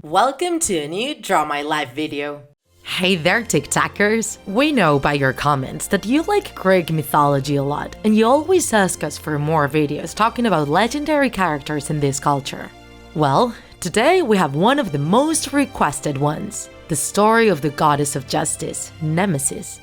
Welcome to a new Draw My Life video. Hey there, TikTakers! We know by your comments that you like Greek mythology a lot, and you always ask us for more videos talking about legendary characters in this culture. Well, today we have one of the most requested ones, the story of the goddess of justice, Nemesis.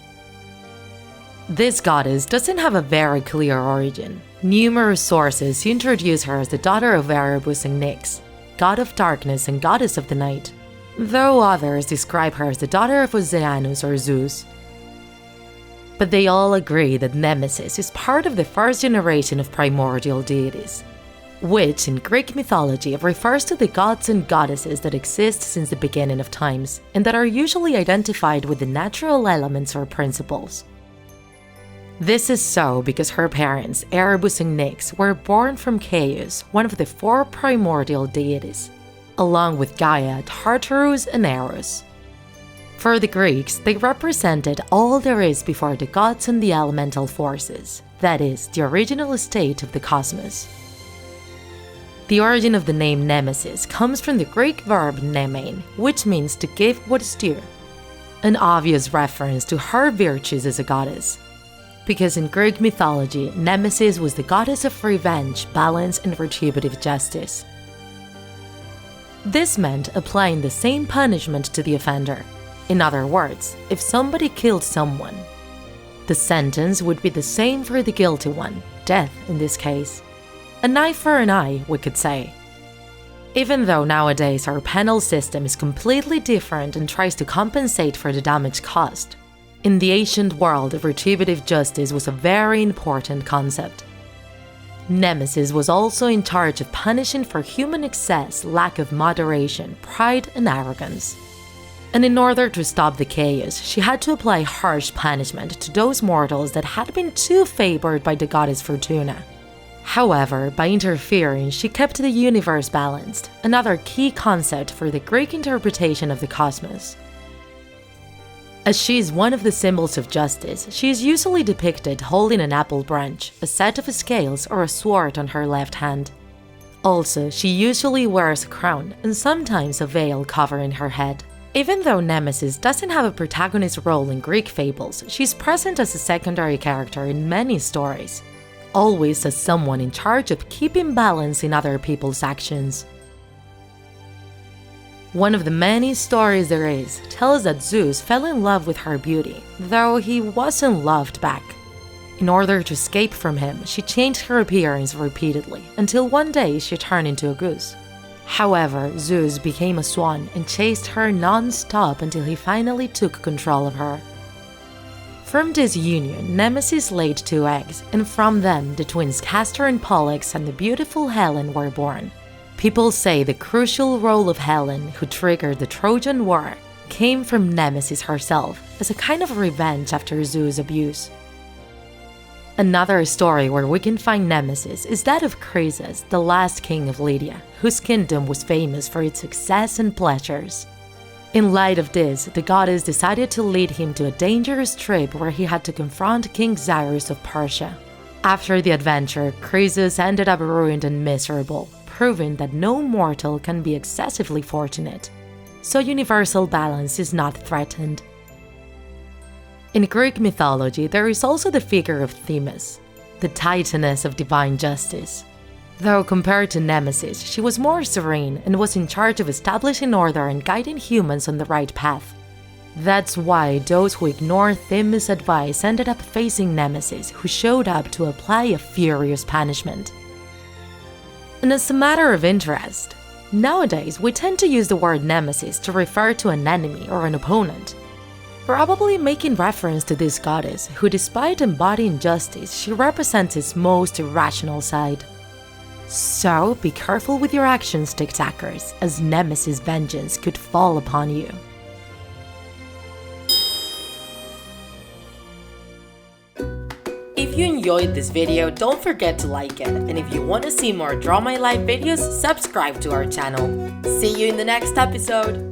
This goddess doesn't have a very clear origin. Numerous sources introduce her as the daughter of Erebus and Nyx, god of darkness and goddess of the night, though others describe her as the daughter of Oceanus or Zeus. But they all agree that Nemesis is part of the first generation of primordial deities, which in Greek mythology refers to the gods and goddesses that exist since the beginning of times, and that are usually identified with the natural elements or principles. This is so because her parents, Erebus and Nyx, were born from Chaos, one of the four primordial deities, along with Gaia, Tartarus, and Eros. For the Greeks, they represented all there is before the gods and the elemental forces, that is, the original state of the cosmos. The origin of the name Nemesis comes from the Greek verb nemein, which means to give what is due, an obvious reference to her virtues as a goddess. Because in Greek mythology, Nemesis was the goddess of revenge, balance, and retributive justice. This meant applying the same punishment to the offender. In other words, if somebody killed someone, the sentence would be the same for the guilty one, death in this case. An eye for an eye, we could say. Even though nowadays our penal system is completely different and tries to compensate for the damage caused, in the ancient world, retributive justice was a very important concept. Nemesis was also in charge of punishing for human excess, lack of moderation, pride, and arrogance. And in order to stop the chaos, she had to apply harsh punishment to those mortals that had been too favored by the goddess Fortuna. However, by interfering, she kept the universe balanced, another key concept for the Greek interpretation of the cosmos. As she is one of the symbols of justice, she is usually depicted holding an apple branch, a set of scales, or a sword on her left hand. Also, she usually wears a crown and sometimes a veil covering her head. Even though Nemesis doesn't have a protagonist role in Greek fables, she's present as a secondary character in many stories, always as someone in charge of keeping balance in other people's actions. One of the many stories there is tells that Zeus fell in love with her beauty, though he wasn't loved back. In order to escape from him, she changed her appearance repeatedly, until one day she turned into a goose. However, Zeus became a swan and chased her non-stop until he finally took control of her. From this union, Nemesis laid 2 eggs, and from them the twins Castor and Pollux and the beautiful Helen were born. People say the crucial role of Helen, who triggered the Trojan War, came from Nemesis herself, as a kind of revenge after Zeus' abuse. Another story where we can find Nemesis is that of Croesus, the last king of Lydia, whose kingdom was famous for its success and pleasures. In light of this, the goddess decided to lead him to a dangerous trip where he had to confront King Cyrus of Persia. After the adventure, Croesus ended up ruined and miserable, proving that no mortal can be excessively fortunate, so universal balance is not threatened. In Greek mythology, there is also the figure of Themis, the titaness of divine justice. Though compared to Nemesis, she was more serene and was in charge of establishing order and guiding humans on the right path. That's why those who ignored Themis' advice ended up facing Nemesis, who showed up to apply a furious punishment. And as a matter of interest, nowadays we tend to use the word Nemesis to refer to an enemy or an opponent, probably making reference to this goddess who, despite embodying justice, she represents its most irrational side. So be careful with your actions, TikTakers, as Nemesis' vengeance could fall upon you. If you enjoyed this video, don't forget to like it, and if you want to see more Draw My Life videos, subscribe to our channel. See you in the next episode!